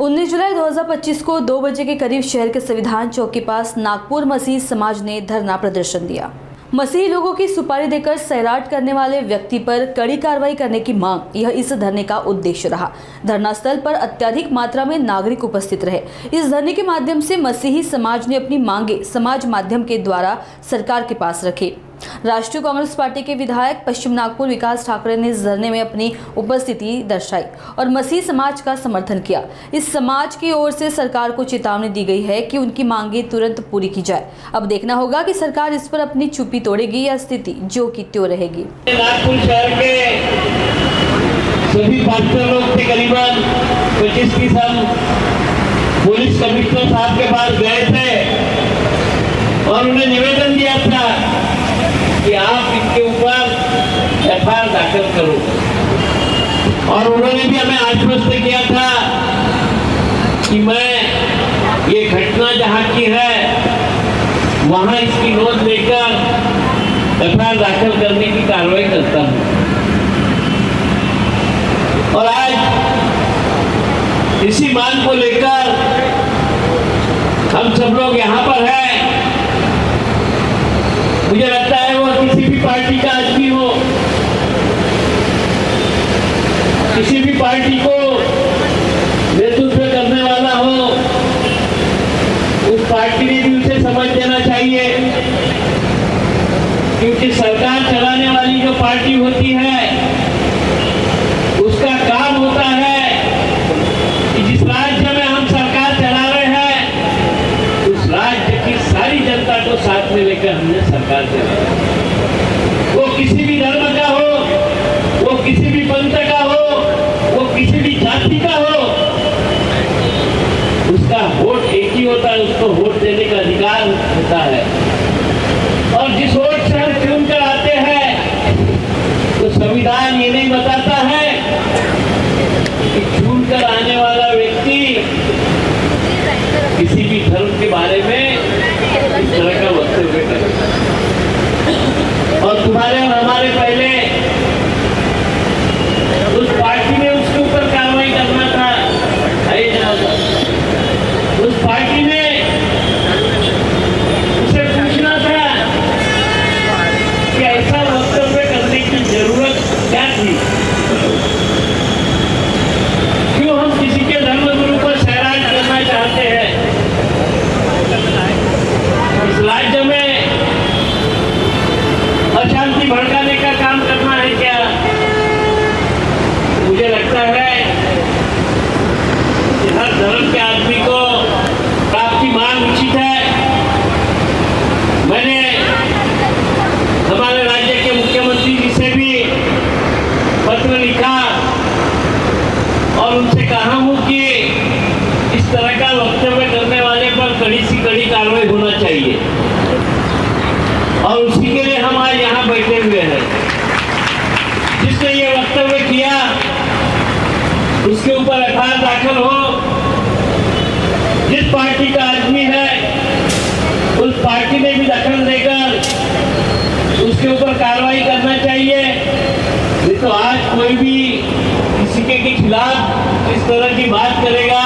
19 जुलाई 2025 को 2 बजे के करीब शहर के संविधान चौक के पास नागपुर मसीह समाज ने धरना प्रदर्शन दिया। मसीही लोगों की सुपारी देकर सैराट करने वाले व्यक्ति पर कड़ी कार्रवाई करने की मांग, यह इस धरने का उद्देश्य रहा। धरना स्थल पर अत्यधिक मात्रा में नागरिक उपस्थित रहे। इस धरने के माध्यम से मसीही समाज ने अपनी मांगे समाज माध्यम के द्वारा सरकार के पास रखी। राष्ट्रीय कांग्रेस पार्टी के विधायक पश्चिम नागपुर विकास ठाकरे ने इस धरने में अपनी उपस्थिति दर्शाई और मसीही समाज का समर्थन किया। इस समाज की ओर से सरकार को चेतावनी दी गई है कि उनकी मांगे तुरंत पूरी की जाए। अब देखना होगा कि सरकार इस पर अपनी चुप्पी तोड़ेगी या स्थिति जो की त्यों रहेगी। नागपुर शहर के सभी पास्टर लोग तकरीबन 25-30 हम पुलिस कमिश्नर साहब के पास गए थे और उन्हें निवेदन दिया था कि आप इनके ऊपर एफआईआर दाखिल करो, और उन्होंने भी हमें आश्वस्त किया था कि मैं ये घटना जहां की है वहां इसकी नोट लेकर एफआईआर दाखिल करने की कार्रवाई करता हूं। और आज इसी मांग को लेकर हम सब लोग यहाँ पर हैं। मुझे लगता है वो किसी भी पार्टी का आदमी हो, किसी भी पार्टी को नेतृत्व करने वाला हो, उस पार्टी ने भी उसे समझ देना चाहिए, क्योंकि सरकार चलाने वाली जो पार्टी होती है उसका काम होता है कि जिस राज्य में हम सरकार चला रहे हैं उस राज्य की सारी जनता को साथ में लेकर हमने सरकार चलाई। वो किसी भी धर्म का हो, वो किसी भी पंथ का हो, वो किसी भी जाति का हो, उसका वोट एक ही होता है, उसको वोट देने का अधिकार होता है। और जिस वोट से हम चुन कर आते हैं तो संविधान ये नहीं बताता है कि चुन कर आने वाला व्यक्ति किसी भी धर्म के बारे में इस तरह का वक्तव्य करे। और तुम्हारे और हमारे पहले उस पार्टी ने उसके ऊपर कार्रवाई करना था, उस पार्टी ने उसे पूछना था कि ऐसा वक्तव्य करने की जरूरत क्या थी। क्यों हम किसी के धर्म गुरु को सैराट करना चाहते हैं? इस राज्य में अशांति भड़काने का काम करना है क्या? मुझे लगता है कि हर धर्म के आदमी को आपकी मांग उचित है। मैंने हमारे राज्य के मुख्यमंत्री जी से भी पत्र लिखा और उनसे कहा हूं कि इस तरह का वक्तव्य करने वाले पर कड़ी से कड़ी कार्रवाई होना चाहिए, और उसी के लिए हम आज यहाँ बैठे हुए हैं। जिसने ये वक्तव्य किया उसके ऊपर एफआईआर दाखिल हो। जिस पार्टी का आदमी है उस पार्टी ने भी दखल देकर उसके ऊपर कार्रवाई करना चाहिए। नहीं तो आज कोई भी किसी के खिलाफ इस तरह की बात करेगा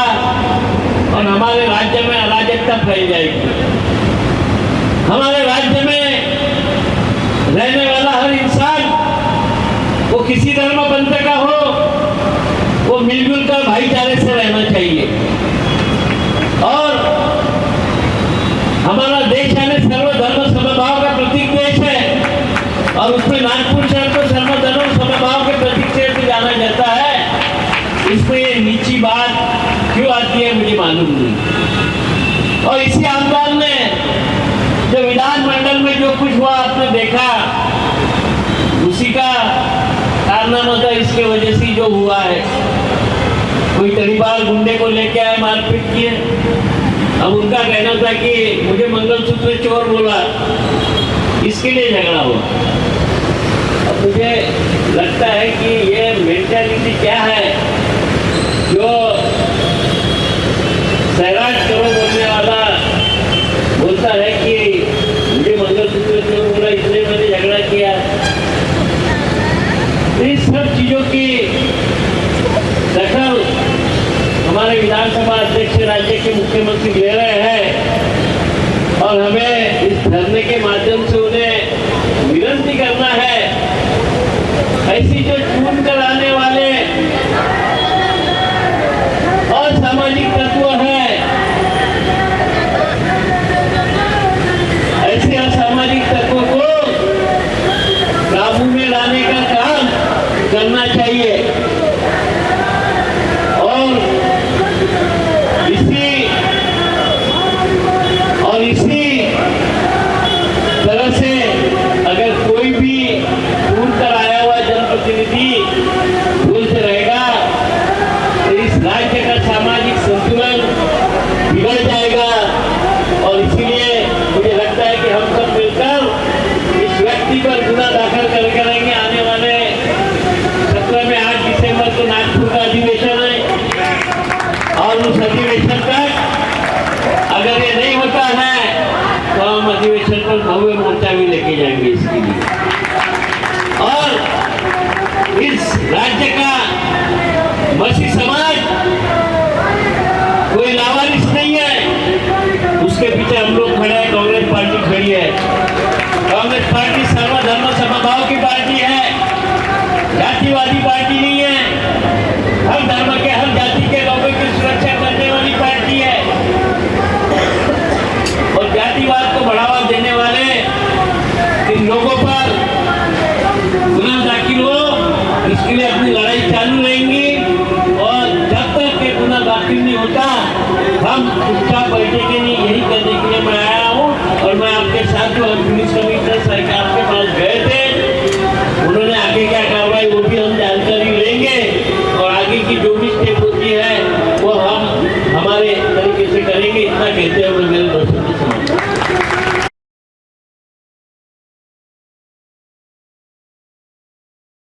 और हमारे राज्य में अराजकता फैल जाएगी। हमारे राज्य में रहने वाला हर इंसान, वो किसी धर्म पंथ का हो, वो मिलजुल कर भाईचारे से रहना चाहिए। और हमारा देश है सर्वधर्म समभाव का प्रतीक देश है, और उसमें नागपुर शहर को सर्वधर्म समभाव के प्रतीक से जाना जाता है। इसमें ये नीची बात क्यों आती है मुझे मालूम नहीं। और इसी आंदोलन ने जो विधानमंडल में जो कुछ हुआ आपने देखा, उसी का कारनामा था, इसके वजह से जो हुआ है। कोई तरीबार गुंडे को लेके आए, मारपीट किए। अब उनका कहना था कि मुझे मंगलसूत्र चोर बोला, इसके लिए झगड़ा हुआ। अब मुझे लगता है कि ये मेंटालिटी क्या है, जो सैराट करो बोलने वाला बोलता है कि मुझे मंगलसूत्र चोर बोला इसलिए मैंने झगड़ा किया। इस सब चीजों की दखल हमारे विधान विधानसभा अध्यक्ष राज्य के मुख्यमंत्री ले रहे हैं और हमें इस धरने के माध्यम से उन्हें विनती करना है, ऐसी जो चून कर आने वाले असामाजिक तत्व है, ऐसे असामाजिक तत्वों को काबू में लाने का काम करना चाहिए और इसी तरह से अगर कोई भी दूर कर आया हुआ जनप्रतिनिधि भूल से रहेगा तो इस राज्य का सामाजिक संतुलन बिगड़ जाएगा और इसीलिए मुझे लगता है कि हम सब मिलकर इस व्यक्ति पर गुना दाखिल करेंगे। आने वाले 17 में 8 दिसंबर को नागपुर का अधिवेशन है और उस अधिवेशन तक अगर ये नहीं होता है तो हम अधिवेशन पर भव्य मोर्चा भी लेके जाएंगे इसके लिए। और इस राज्य का मसीह समाज कोई लावारिस नहीं है, उसके पीछे हम लोग खड़े हैं, कांग्रेस पार्टी खड़ी है। कांग्रेस पार्टी सर्वधर्म समभाव की पार्टी है, जातिवादी पार्टी नहीं है, हर धर्म के हर जाति के लोगों की सुरक्षा करने वाली पार्टी है और जातिवाद को बढ़ावा देने वाले इन लोगों पर गुनाह दाखिल हो, इसके लिए अपनी लड़ाई चालू रहेंगी और जब तक के गुनाह दाखिल नहीं होता हम चुपचाप बैठेंगे नहीं। यही करने के लिए मैं आया हूँ और मैं आपके साथ जो पुलिस कमिश्नर सरकार के पास गए थे, उन्होंने आगे क्या कार्रवाई वो भी हम जानकारी लेंगे और आगे की जो भी स्टेप होती है वो हम हमारे तरीके से करेंगे। इतना कहते हुए